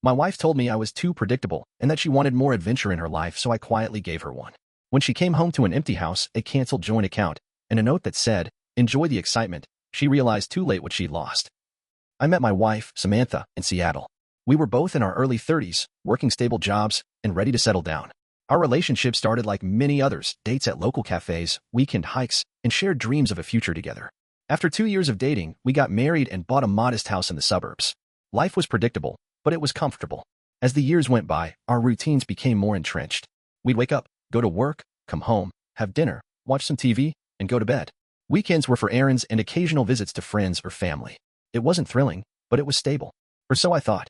My wife told me I was too predictable and that she wanted more adventure in her life, so I quietly gave her one. When she came home to an empty house, a canceled joint account, and a note that said, "Enjoy the excitement," she realized too late what she'd lost. I met my wife, Samantha, in Seattle. We were both in our early 30s, working stable jobs, and ready to settle down. Our relationship started like many others: dates at local cafes, weekend hikes, and shared dreams of a future together. After 2 years of dating, we got married and bought a modest house in the suburbs. Life was predictable, but it was comfortable. As the years went by, our routines became more entrenched. We'd wake up, go to work, come home, have dinner, watch some TV, and go to bed. Weekends were for errands and occasional visits to friends or family. It wasn't thrilling, but it was stable. Or so I thought.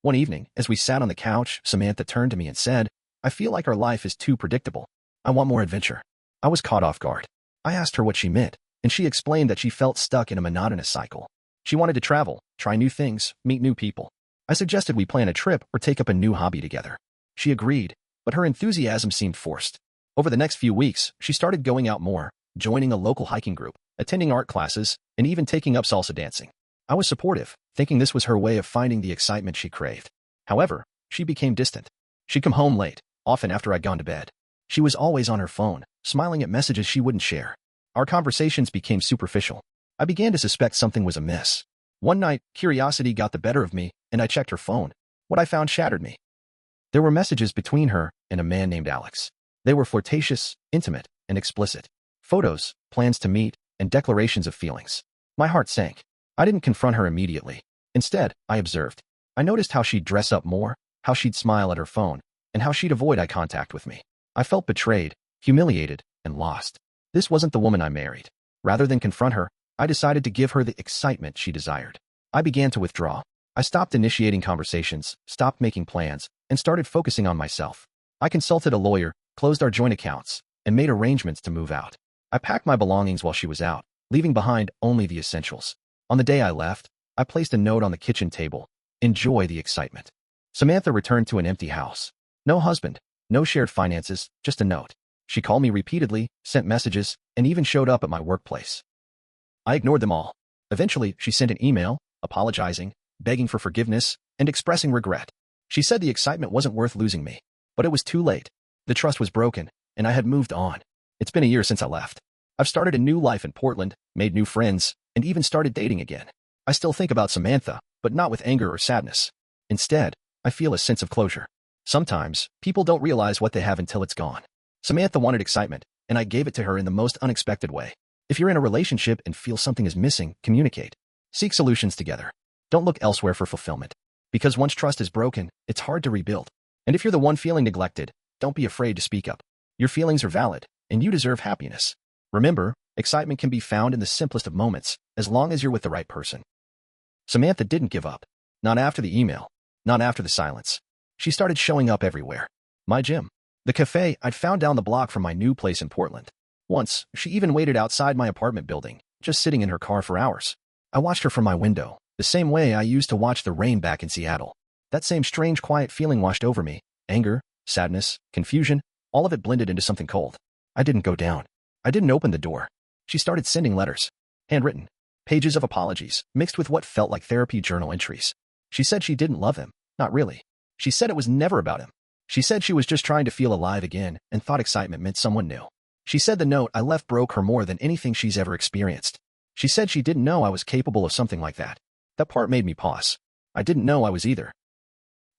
One evening, as we sat on the couch, Samantha turned to me and said, "I feel like our life is too predictable. I want more adventure." I was caught off guard. I asked her what she meant, and she explained that she felt stuck in a monotonous cycle. She wanted to travel, try new things, meet new people. I suggested we plan a trip or take up a new hobby together. She agreed, but her enthusiasm seemed forced. Over the next few weeks, she started going out more, joining a local hiking group, attending art classes, and even taking up salsa dancing. I was supportive, thinking this was her way of finding the excitement she craved. However, she became distant. She'd come home late, often after I'd gone to bed. She was always on her phone, smiling at messages she wouldn't share. Our conversations became superficial. I began to suspect something was amiss. One night, curiosity got the better of me, and I checked her phone. What I found shattered me. There were messages between her and a man named Alex. They were flirtatious, intimate, and explicit. Photos, plans to meet, and declarations of feelings. My heart sank. I didn't confront her immediately. Instead, I observed. I noticed how she'd dress up more, how she'd smile at her phone, and how she'd avoid eye contact with me. I felt betrayed, humiliated, and lost. This wasn't the woman I married. Rather than confront her, I decided to give her the excitement she desired. I began to withdraw. I stopped initiating conversations, stopped making plans, and started focusing on myself. I consulted a lawyer, closed our joint accounts, and made arrangements to move out. I packed my belongings while she was out, leaving behind only the essentials. On the day I left, I placed a note on the kitchen table: "Enjoy the excitement." Samantha returned to an empty house. No husband, no shared finances, just a note. She called me repeatedly, sent messages, and even showed up at my workplace. I ignored them all. Eventually, she sent an email, apologizing, begging for forgiveness, and expressing regret. She said the excitement wasn't worth losing me. But it was too late. The trust was broken, and I had moved on. It's been a year since I left. I've started a new life in Portland, made new friends, and even started dating again. I still think about Samantha, but not with anger or sadness. Instead, I feel a sense of closure. Sometimes, people don't realize what they have until it's gone. Samantha wanted excitement, and I gave it to her in the most unexpected way. If you're in a relationship and feel something is missing, communicate. Seek solutions together. Don't look elsewhere for fulfillment. Because once trust is broken, it's hard to rebuild. And if you're the one feeling neglected, don't be afraid to speak up. Your feelings are valid, and you deserve happiness. Remember, excitement can be found in the simplest of moments, as long as you're with the right person. Samantha didn't give up. Not after the email. Not after the silence. She started showing up everywhere. My gym. The cafe I'd found down the block from my new place in Portland. Once, she even waited outside my apartment building, just sitting in her car for hours. I watched her from my window, the same way I used to watch the rain back in Seattle. That same strange quiet feeling washed over me. Anger, sadness, confusion, all of it blended into something cold. I didn't go down. I didn't open the door. She started sending letters. Handwritten. Pages of apologies, mixed with what felt like therapy journal entries. She said she didn't love him. Not really. She said it was never about him. She said she was just trying to feel alive again and thought excitement meant someone new. She said the note I left broke her more than anything she's ever experienced. She said she didn't know I was capable of something like that. That part made me pause. I didn't know I was either.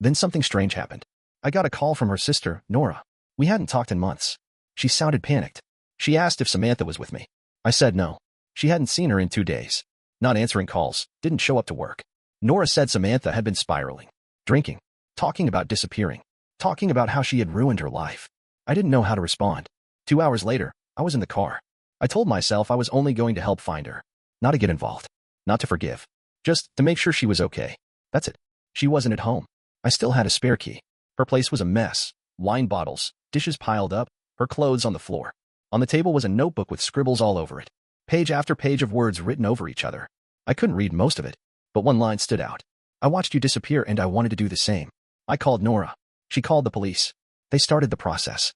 Then something strange happened. I got a call from her sister, Nora. We hadn't talked in months. She sounded panicked. She asked if Samantha was with me. I said no. She hadn't seen her in 2 days. Not answering calls, didn't show up to work. Nora said Samantha had been spiraling. Drinking. Talking about disappearing. Talking about how she had ruined her life. I didn't know how to respond. 2 hours later, I was in the car. I told myself I was only going to help find her. Not to get involved. Not to forgive. Just to make sure she was okay. That's it. She wasn't at home. I still had a spare key. Her place was a mess. Wine bottles, dishes piled up, her clothes on the floor. On the table was a notebook with scribbles all over it. Page after page of words written over each other. I couldn't read most of it, but one line stood out. I watched you disappear and I wanted to do the same. I called Nora. She called the police. They started the process.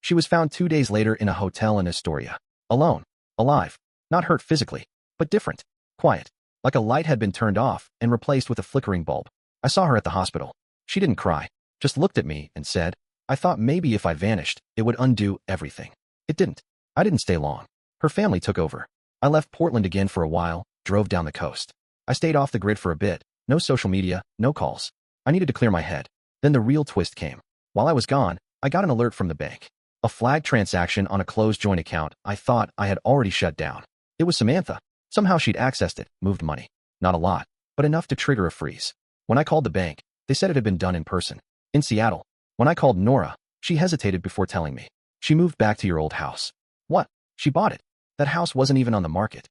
She was found 2 days later in a hotel in Astoria. Alone. Alive. Not hurt physically, but different. Quiet. Like a light had been turned off and replaced with a flickering bulb. I saw her at the hospital. She didn't cry, just looked at me and said, I thought maybe if I vanished, it would undo everything. It didn't. I didn't stay long. Her family took over. I left Portland again for a while, drove down the coast. I stayed off the grid for a bit. No social media, no calls. I needed to clear my head. Then the real twist came. While I was gone, I got an alert from the bank. A flagged transaction on a closed joint account I thought I had already shut down. It was Samantha. Somehow she'd accessed it, moved money. Not a lot, but enough to trigger a freeze. When I called the bank, they said it had been done in person, in Seattle. When I called Nora, she hesitated before telling me. She moved back to your old house. What? She bought it. That house wasn't even on the market.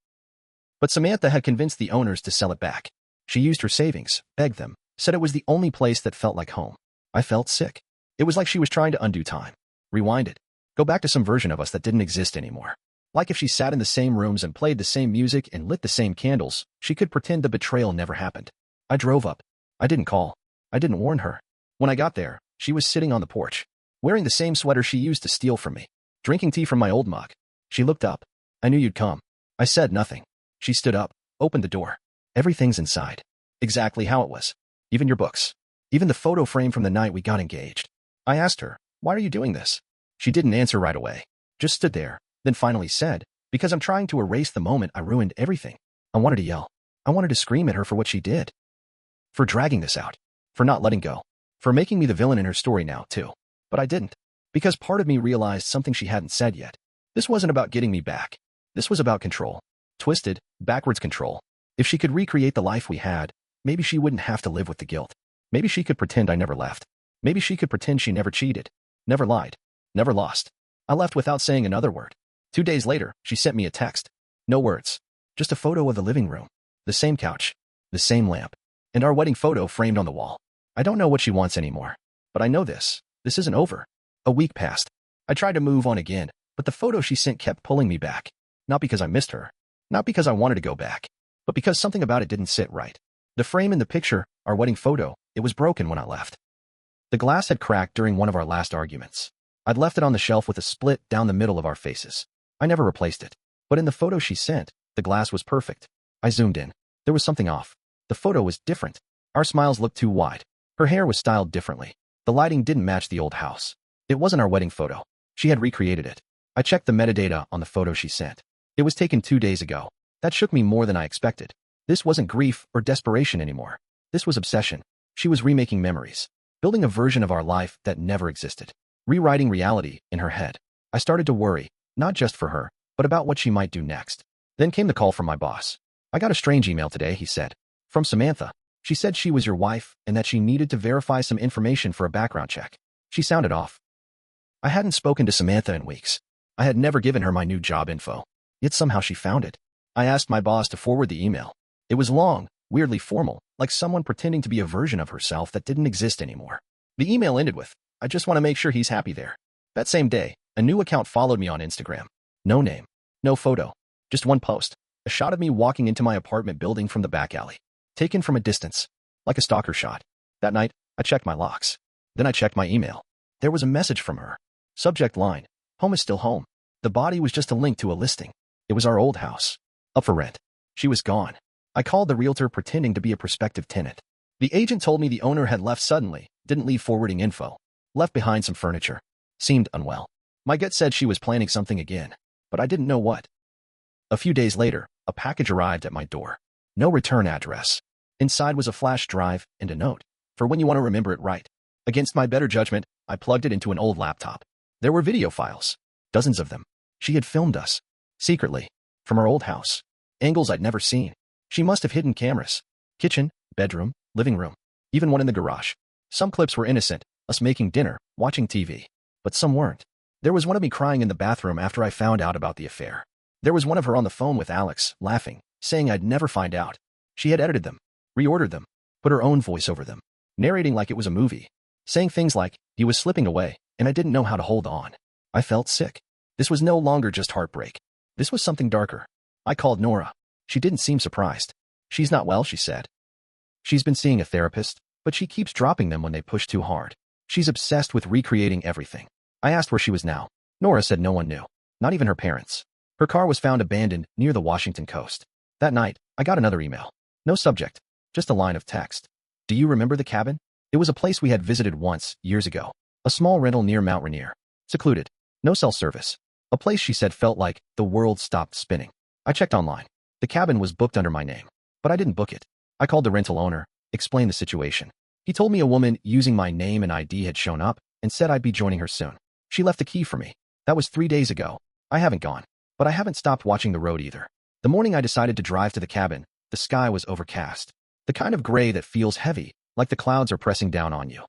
But Samantha had convinced the owners to sell it back. She used her savings, begged them, said it was the only place that felt like home. I felt sick. It was like she was trying to undo time. Rewind it. Go back to some version of us that didn't exist anymore. Like if she sat in the same rooms and played the same music and lit the same candles, she could pretend the betrayal never happened. I drove up. I didn't call. I didn't warn her. When I got there, she was sitting on the porch, wearing the same sweater she used to steal from me, drinking tea from my old mug. She looked up. I knew you'd come. I said nothing. She stood up, opened the door. Everything's inside. Exactly how it was. Even your books. Even the photo frame from the night we got engaged. I asked her, why are you doing this? She didn't answer right away. Just stood there, then finally said, because I'm trying to erase the moment I ruined everything. I wanted to yell. I wanted to scream at her for what she did. For dragging this out. For not letting go. For making me the villain in her story now, too. But I didn't. Because part of me realized something she hadn't said yet. This wasn't about getting me back. This was about control. Twisted, backwards control. If she could recreate the life we had, maybe she wouldn't have to live with the guilt. Maybe she could pretend I never left. Maybe she could pretend she never cheated. Never lied. Never lost. I left without saying another word. 2 days later, she sent me a text. No words. Just a photo of the living room. The same couch. The same lamp. And our wedding photo framed on the wall. I don't know what she wants anymore. But I know this. This isn't over. A week passed. I tried to move on again, but the photo she sent kept pulling me back. Not because I missed her. Not because I wanted to go back. But because something about it didn't sit right. The frame in the picture, our wedding photo, it was broken when I left. The glass had cracked during one of our last arguments. I'd left it on the shelf with a split down the middle of our faces. I never replaced it. But in the photo she sent, the glass was perfect. I zoomed in. There was something off. The photo was different. Our smiles looked too wide. Her hair was styled differently. The lighting didn't match the old house. It wasn't our wedding photo. She had recreated it. I checked the metadata on the photo she sent. It was taken 2 days ago. That shook me more than I expected. This wasn't grief or desperation anymore. This was obsession. She was remaking memories. Building a version of our life that never existed. Rewriting reality in her head. I started to worry, not just for her, but about what she might do next. Then came the call from my boss. I got a strange email today, he said. From Samantha. She said she was your wife and that she needed to verify some information for a background check. She sounded off. I hadn't spoken to Samantha in weeks. I had never given her my new job info. Yet somehow she found it. I asked my boss to forward the email. It was long, weirdly formal, like someone pretending to be a version of herself that didn't exist anymore. The email ended with, I just want to make sure he's happy there. That same day, a new account followed me on Instagram. No name. No photo. Just one post. A shot of me walking into my apartment building from the back alley. Taken from a distance. Like a stalker shot. That night, I checked my locks. Then I checked my email. There was a message from her. Subject line. Home is still home. The body was just a link to a listing. It was our old house. Up for rent. She was gone. I called the realtor pretending to be a prospective tenant. The agent told me the owner had left suddenly, didn't leave forwarding info. Left behind some furniture. Seemed unwell. My gut said she was planning something again, but I didn't know what. A few days later, a package arrived at my door. No return address. Inside was a flash drive and a note, for when you want to remember it right. Against my better judgment, I plugged it into an old laptop. There were video files. Dozens of them. She had filmed us. Secretly. From her old house. Angles I'd never seen. She must have hidden cameras. Kitchen, bedroom, living room. Even one in the garage. Some clips were innocent, us making dinner, watching TV. But some weren't. There was one of me crying in the bathroom after I found out about the affair. There was one of her on the phone with Alex, laughing, saying I'd never find out. She had edited them, reordered them, put her own voice over them, narrating like it was a movie, saying things like, he was slipping away, and I didn't know how to hold on. I felt sick. This was no longer just heartbreak. This was something darker. I called Nora. She didn't seem surprised. She's not well, she said. She's been seeing a therapist, but she keeps dropping them when they push too hard. She's obsessed with recreating everything. I asked where she was now. Nora said no one knew. Not even her parents. Her car was found abandoned near the Washington coast. That night, I got another email. No subject. Just a line of text. Do you remember the cabin? It was a place we had visited once, years ago. A small rental near Mount Rainier. Secluded. No cell service. A place she said felt like the world stopped spinning. I checked online. The cabin was booked under my name. But I didn't book it. I called the rental owner, explained the situation. He told me a woman using my name and ID had shown up and said I'd be joining her soon. She left the key for me. That was 3 days ago. I haven't gone. But I haven't stopped watching the road either. The morning I decided to drive to the cabin, the sky was overcast. The kind of gray that feels heavy, like the clouds are pressing down on you.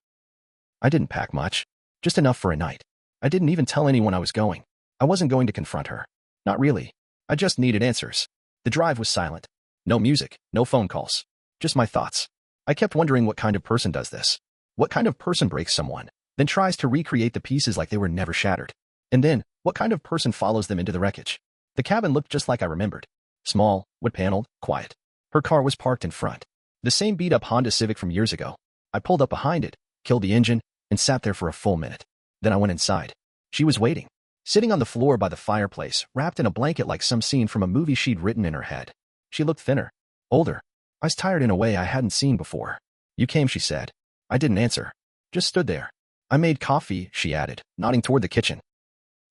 I didn't pack much. Just enough for a night. I didn't even tell anyone I was going. I wasn't going to confront her. Not really. I just needed answers. The drive was silent. No music, no phone calls. Just my thoughts. I kept wondering what kind of person does this. What kind of person breaks someone, then tries to recreate the pieces like they were never shattered? And then, what kind of person follows them into the wreckage? The cabin looked just like I remembered. Small, wood-paneled, quiet. Her car was parked in front. The same beat-up Honda Civic from years ago. I pulled up behind it, killed the engine, and sat there for a full minute. Then I went inside. She was waiting. Sitting on the floor by the fireplace, wrapped in a blanket like some scene from a movie she'd written in her head. She looked thinner. Older. Eyes tired in a way I hadn't seen before. You came, she said. I didn't answer. Just stood there. I made coffee, she added, nodding toward the kitchen.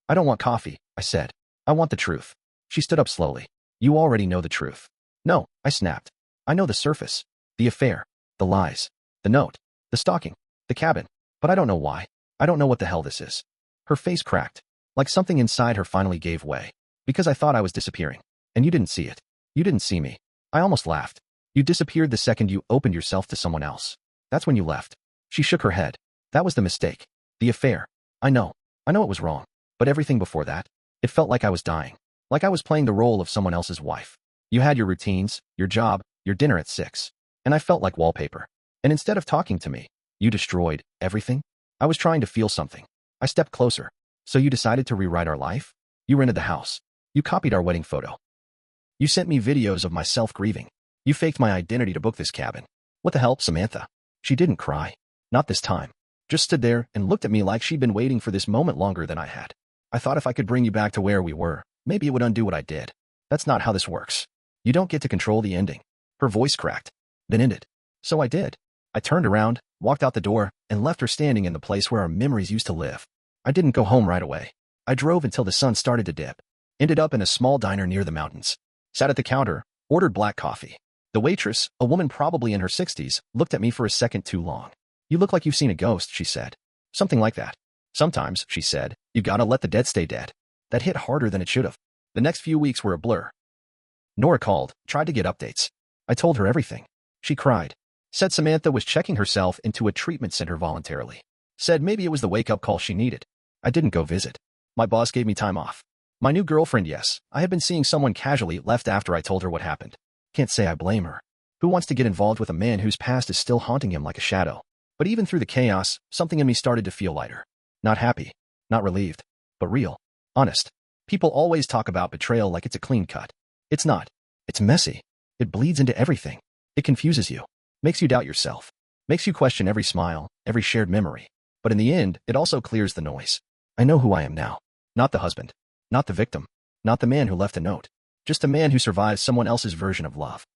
I don't want coffee, I said. I want the truth. She stood up slowly. You already know the truth. No, I snapped. I know the surface. The affair. The lies. The note. The stalking. The cabin. But I don't know why. I don't know what the hell this is. Her face cracked. Like something inside her finally gave way. Because I thought I was disappearing. And you didn't see it. You didn't see me. I almost laughed. You disappeared the second you opened yourself to someone else. That's when you left. She shook her head. That was the mistake. The affair. I know. I know it was wrong. But everything before that, it felt like I was dying. Like I was playing the role of someone else's wife. You had your routines, your job, your dinner at 6. And I felt like wallpaper. And instead of talking to me, you destroyed everything. I was trying to feel something. I stepped closer. So you decided to rewrite our life? You rented the house. You copied our wedding photo. You sent me videos of myself grieving. You faked my identity to book this cabin. What the hell, Samantha? She didn't cry. Not this time. Just stood there and looked at me like she'd been waiting for this moment longer than I had. I thought if I could bring you back to where we were, maybe it would undo what I did. That's not how this works. You don't get to control the ending. Her voice cracked. Then ended. So I did. I turned around, walked out the door, and left her standing in the place where our memories used to live. I didn't go home right away. I drove until the sun started to dip. Ended up in a small diner near the mountains. Sat at the counter, ordered black coffee. The waitress, a woman probably in her 60s, looked at me for a second too long. You look like you've seen a ghost, she said. Something like that. Sometimes, she said, you gotta let the dead stay dead. That hit harder than it should have. The next few weeks were a blur. Nora called, tried to get updates. I told her everything. She cried. Said Samantha was checking herself into a treatment center voluntarily. Said maybe it was the wake-up call she needed. I didn't go visit. My boss gave me time off. My new girlfriend, yes, I had been seeing someone casually, left after I told her what happened. Can't say I blame her. Who wants to get involved with a man whose past is still haunting him like a shadow? But even through the chaos, something in me started to feel lighter. Not happy, not relieved, but real, honest. People always talk about betrayal like it's a clean cut. It's not. It's messy. It bleeds into everything. It confuses you. Makes you doubt yourself. Makes you question every smile, every shared memory. But in the end, it also clears the noise. I know who I am now. Not the husband. Not the victim. Not the man who left a note. Just a man who survives someone else's version of love.